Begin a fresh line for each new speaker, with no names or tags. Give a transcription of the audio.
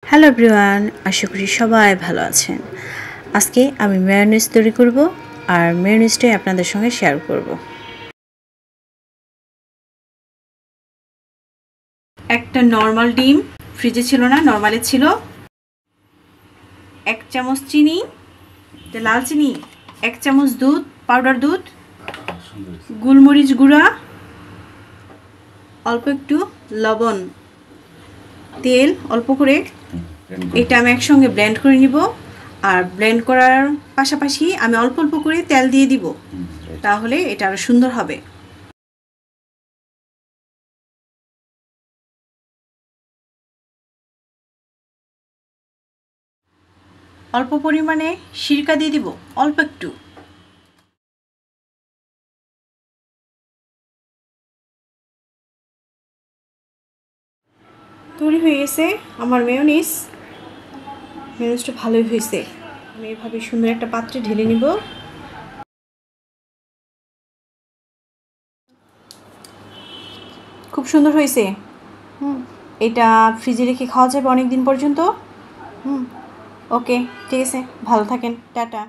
Hello everyone, আশা করি সবাই ভালো আছেন। আজকে আমি মেয়োনিজ তৈরি করব আর মেয়োনিজটাই আপনাদের সঙ্গে শেয়ার করব। একটা নর্মাল ডিম, ফ্রিজে ছিল না, নর্মালে ছিল। 1 চামচ চিনি, লাল চিনি, 1 চামচ দুধ, পাউডার দুধ, গোলমরিচ গুঁড়া, অল্প একটু লবণ, তেল অল্প করে। এটা আমি একসঙ্গে ব্লেন্ড করে নিব। আর ব্লেন্ড করার পাশাপাশি আমি অল্প অল্প করে তেল দিয়ে দিব, তাহলে এটা আরো সুন্দর হবে। অল্প পরিমাণে সিরকা দিয়ে দিব, অল্প একটু। তৈরি হয়ে গেছে আমার মেয়োনিজটা ভালোই হয়েছে। আমি এভাবে সুন্দর একটা পাত্রে ঢেলে নিব। খুব সুন্দর হয়েছে। এটা ফ্রিজে রেখে খাওয়া যাবে অনেক দিন পর্যন্ত। ওকে, ঠিক আছে, ভালো থাকেন, টাটা।